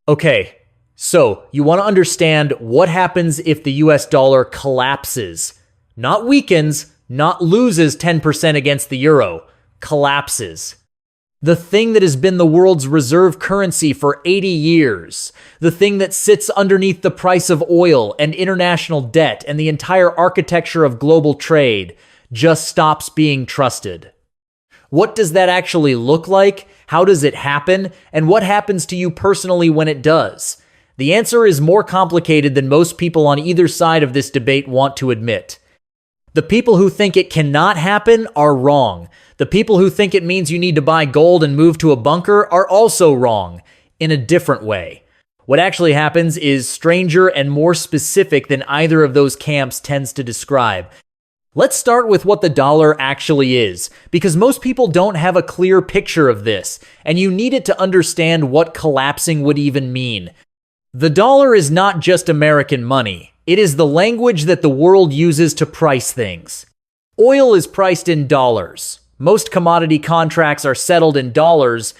Okay, so you want to understand what happens if the US dollar collapses. Not weakens, not loses 10% against the euro, collapses. The thing that has been the world's reserve currency for 80 years, the thing that sits underneath the price of oil and international debt and the entire architecture of global trade, just stops being trusted. What does that actually look like? How does it happen? And what happens to you personally when it does? The answer is more complicated than most people on either side of this debate want to admit. The people who think it cannot happen are wrong. The people who think it means you need to buy gold and move to a bunker are also wrong, in a different way. What actually happens is stranger and more specific than either of those camps tends to describe. Let's start with what the dollar actually is, because most people don't have a clear picture of this, and you need it to understand what collapsing would even mean. The dollar is not just American money. It is the language that the world uses to price things. Oil is priced in dollars. Most commodity contracts are settled in dollars.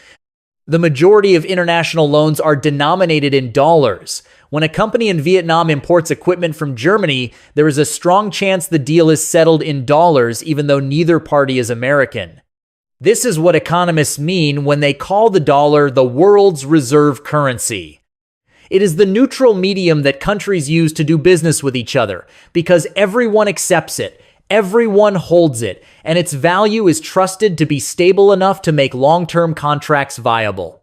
The majority of international loans are denominated in dollars. When a company in Vietnam imports equipment from Germany, there is a strong chance the deal is settled in dollars, even though neither party is American. This is what economists mean when they call the dollar the world's reserve currency. It is the neutral medium that countries use to do business with each other, because everyone accepts it, everyone holds it, and its value is trusted to be stable enough to make long-term contracts viable.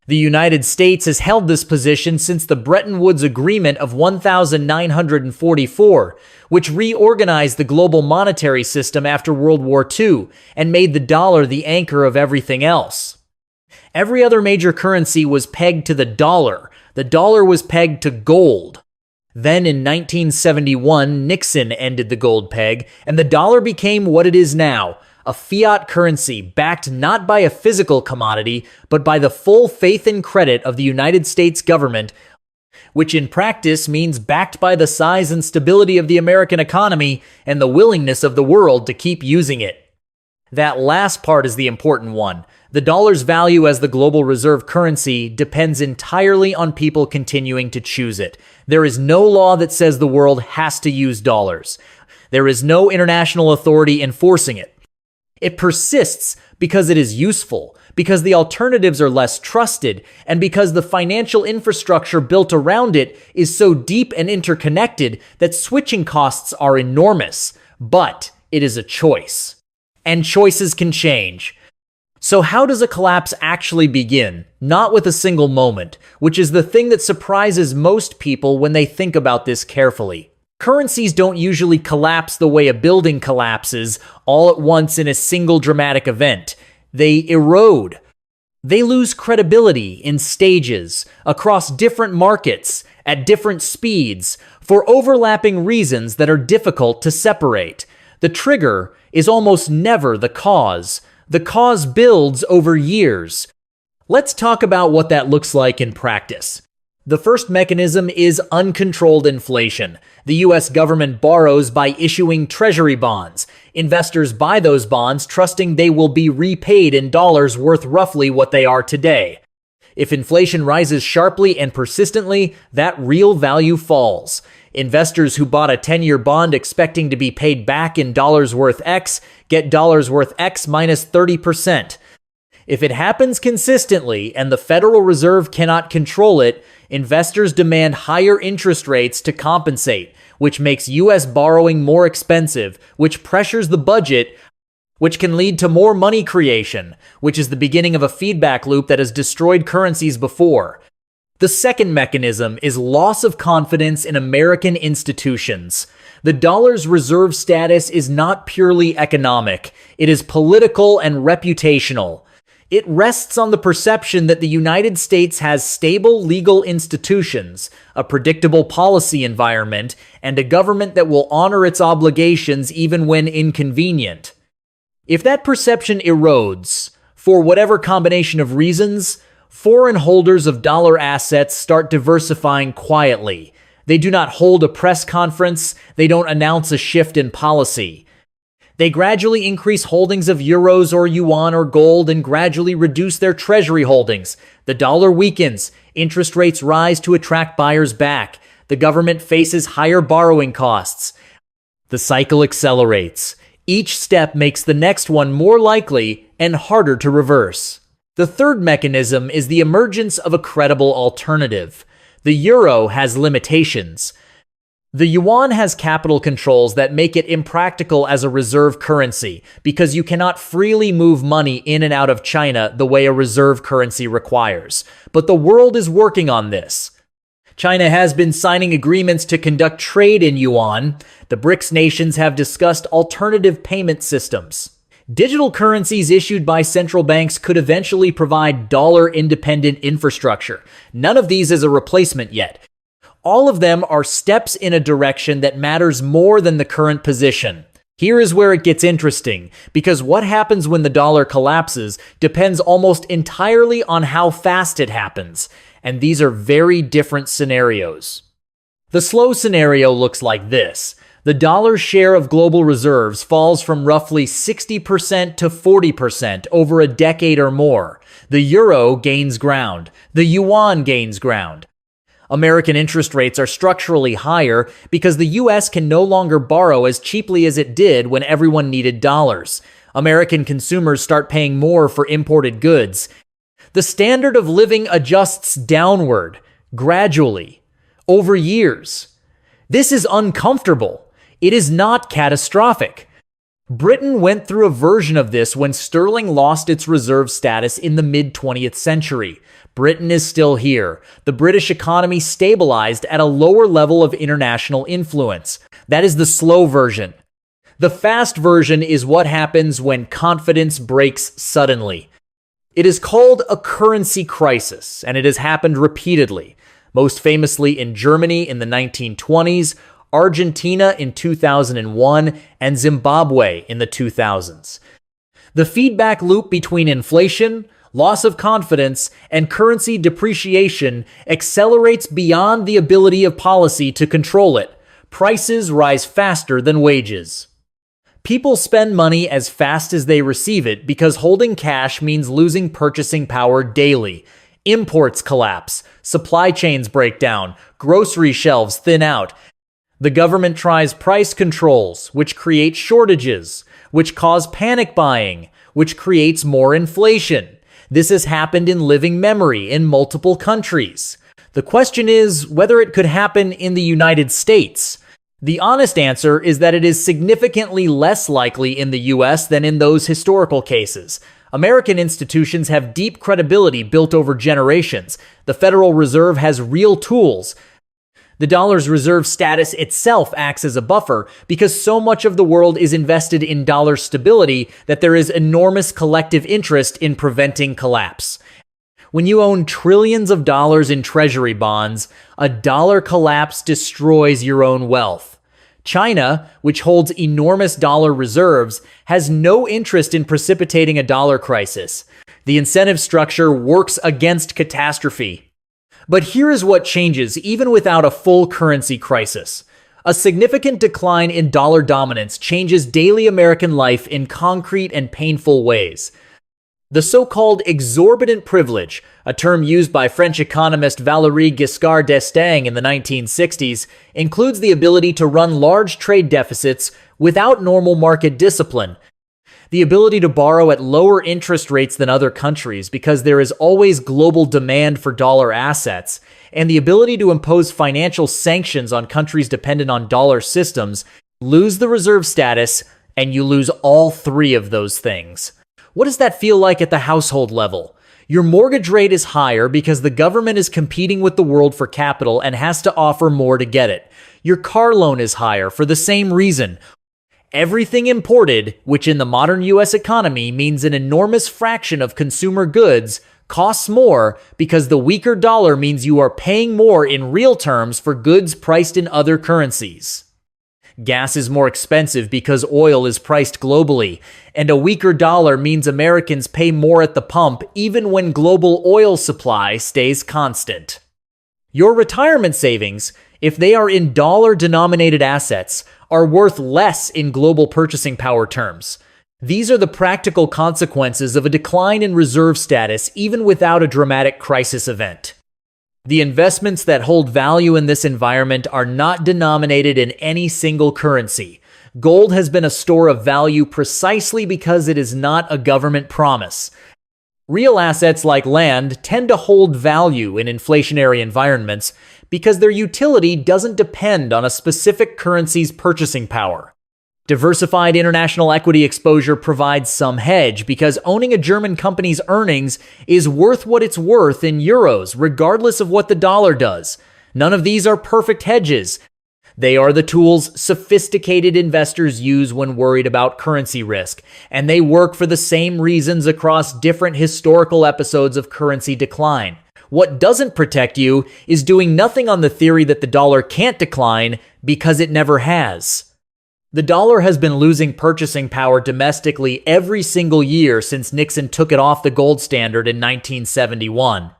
The United States has held this position since the Bretton Woods Agreement of 1944, which reorganized the global monetary system after World War II and made the dollar the anchor of everything else. Every other major currency was pegged to the dollar. The dollar was pegged to gold. Then in 1971, Nixon ended the gold peg, and the dollar became what it is now, a fiat currency backed not by a physical commodity, but by the full faith and credit of the United States government, which in practice means backed by the size and stability of the American economy and the willingness of the world to keep using it. That last part is the important one. The dollar's value as the global reserve currency depends entirely on people continuing to choose it. There is no law that says the world has to use dollars. There is no international authority enforcing it. It persists because it is useful, because the alternatives are less trusted, and because the financial infrastructure built around it is so deep and interconnected that switching costs are enormous. But it is a choice. And choices can change. So how does a collapse actually begin? Not with a single moment, which is the thing that surprises most people when they think about this carefully. Currencies don't usually collapse the way a building collapses all at once in a single dramatic event. They erode. They lose credibility in stages, across different markets, at different speeds, for overlapping reasons that are difficult to separate. The trigger is almost never the cause. The cause builds over years. Let's talk about what that looks like in practice. The first mechanism is uncontrolled inflation. The US government borrows by issuing treasury bonds. Investors buy those bonds trusting they will be repaid in dollars worth roughly what they are today. If inflation rises sharply and persistently, that real value falls. Investors who bought a 10-year bond expecting to be paid back in dollars worth X get dollars worth X minus 30%. If it happens consistently and the Federal Reserve cannot control it, investors demand higher interest rates to compensate, which makes U.S. borrowing more expensive, which pressures the budget, which can lead to more money creation, which is the beginning of a feedback loop that has destroyed currencies before. The second mechanism is loss of confidence in American institutions. The dollar's reserve status is not purely economic. It is political and reputational. It rests on the perception that the United States has stable legal institutions, a predictable policy environment, and a government that will honor its obligations even when inconvenient. If that perception erodes, for whatever combination of reasons, foreign holders of dollar assets start diversifying quietly. They do not hold a press conference. They don't announce a shift in policy. They gradually increase holdings of euros or yuan or gold and gradually reduce their treasury holdings. The dollar weakens. Interest rates rise to attract buyers back. The government faces higher borrowing costs. The cycle accelerates. Each step makes the next one more likely and harder to reverse. The third mechanism is the emergence of a credible alternative. The euro has limitations. The yuan has capital controls that make it impractical as a reserve currency because you cannot freely move money in and out of China the way a reserve currency requires. But the world is working on this. China has been signing agreements to conduct trade in yuan. The BRICS nations have discussed alternative payment systems. Digital currencies issued by central banks could eventually provide dollar-independent infrastructure. None of these is a replacement yet. All of them are steps in a direction that matters more than the current position. Here is where it gets interesting, because what happens when the dollar collapses depends almost entirely on how fast it happens, and these are very different scenarios. The slow scenario looks like this. The dollar's share of global reserves falls from roughly 60% to 40% over a decade or more. The euro gains ground. The yuan gains ground. American interest rates are structurally higher because the US can no longer borrow as cheaply as it did when everyone needed dollars. American consumers start paying more for imported goods. The standard of living adjusts downward, gradually, over years. This is uncomfortable. It is not catastrophic. Britain went through a version of this when sterling lost its reserve status in the mid-20th century. Britain is still here. The British economy stabilized at a lower level of international influence. That is the slow version. The fast version is what happens when confidence breaks suddenly. It is called a currency crisis, and it has happened repeatedly, most famously in Germany in the 1920s, Argentina in 2001, and Zimbabwe in the 2000s. The feedback loop between inflation, loss of confidence, and currency depreciation accelerates beyond the ability of policy to control it. Prices rise faster than wages. People spend money as fast as they receive it because holding cash means losing purchasing power daily. Imports collapse, supply chains break down, grocery shelves thin out. The government tries price controls, which create shortages, which cause panic buying, which creates more inflation. This has happened in living memory in multiple countries. The question is whether it could happen in the United States. The honest answer is that it is significantly less likely in the US than in those historical cases. American institutions have deep credibility built over generations. The Federal Reserve has real tools. The dollar's reserve status itself acts as a buffer because so much of the world is invested in dollar stability that there is enormous collective interest in preventing collapse. When you own trillions of dollars in treasury bonds, a dollar collapse destroys your own wealth. China, which holds enormous dollar reserves, has no interest in precipitating a dollar crisis. The incentive structure works against catastrophe. But here is what changes even without a full currency crisis. A significant decline in dollar dominance changes daily American life in concrete and painful ways. The so-called exorbitant privilege, a term used by French economist Valéry Giscard d'Estaing in the 1960s, includes the ability to run large trade deficits without normal market discipline. The ability to borrow at lower interest rates than other countries because there is always global demand for dollar assets, and the ability to impose financial sanctions on countries dependent on dollar systems, lose the reserve status, and you lose all three of those things. What does that feel like at the household level? Your mortgage rate is higher because the government is competing with the world for capital and has to offer more to get it. Your car loan is higher for the same reason. Everything imported, which in the modern US economy means an enormous fraction of consumer goods, costs more because the weaker dollar means you are paying more in real terms for goods priced in other currencies. Gas is more expensive because oil is priced globally, and a weaker dollar means Americans pay more at the pump even when global oil supply stays constant. Your retirement savings, if they are in dollar-denominated assets, are worth less in global purchasing power terms. These are the practical consequences of a decline in reserve status even without a dramatic crisis event. The investments that hold value in this environment are not denominated in any single currency. Gold has been a store of value precisely because it is not a government promise. Real assets like land tend to hold value in inflationary environments because their utility doesn't depend on a specific currency's purchasing power. Diversified international equity exposure provides some hedge because owning a German company's earnings is worth what it's worth in euros, regardless of what the dollar does. None of these are perfect hedges. They are the tools sophisticated investors use when worried about currency risk, and they work for the same reasons across different historical episodes of currency decline. What doesn't protect you is doing nothing on the theory that the dollar can't decline because it never has. The dollar has been losing purchasing power domestically every single year since Nixon took it off the gold standard in 1971.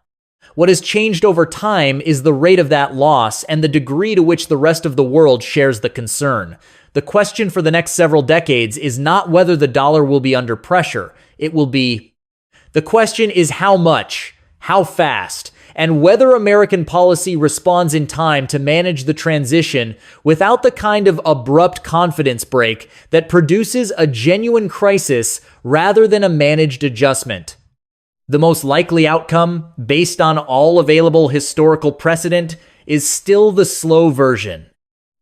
What has changed over time is the rate of that loss and the degree to which the rest of the world shares the concern. The question for the next several decades is not whether the dollar will be under pressure. The question is how much, how fast, and whether American policy responds in time to manage the transition without the kind of abrupt confidence break that produces a genuine crisis rather than a managed adjustment. The most likely outcome, based on all available historical precedent, is still the slow version.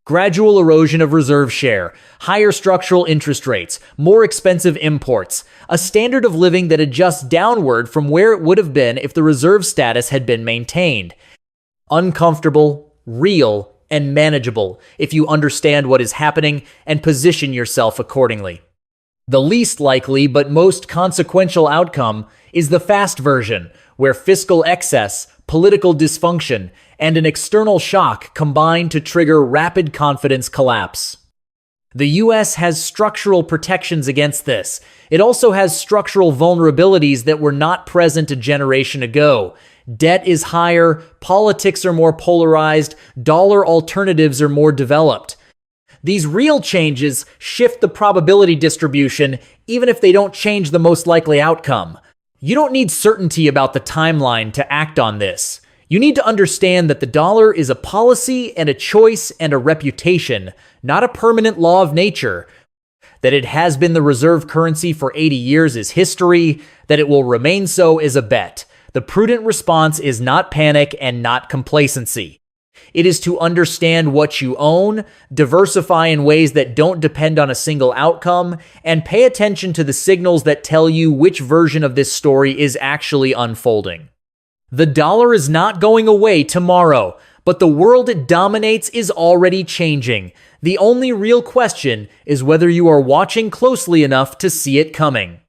Gradual erosion of reserve share, higher structural interest rates, more expensive imports, a standard of living that adjusts downward from where it would have been if the reserve status had been maintained. Uncomfortable, real, and manageable if you understand what is happening and position yourself accordingly. The least likely but most consequential outcome is the fast version, where fiscal excess, political dysfunction, and an external shock combine to trigger rapid confidence collapse. The US has structural protections against this. It also has structural vulnerabilities that were not present a generation ago. Debt is higher, politics are more polarized, dollar alternatives are more developed. These real changes shift the probability distribution, even if they don't change the most likely outcome. You don't need certainty about the timeline to act on this. You need to understand that the dollar is a policy and a choice and a reputation, not a permanent law of nature. That it has been the reserve currency for 80 years is history. That it will remain so is a bet. The prudent response is not panic and not complacency. It is to understand what you own, diversify in ways that don't depend on a single outcome, and pay attention to the signals that tell you which version of this story is actually unfolding. The dollar is not going away tomorrow, but the world it dominates is already changing. The only real question is whether you are watching closely enough to see it coming.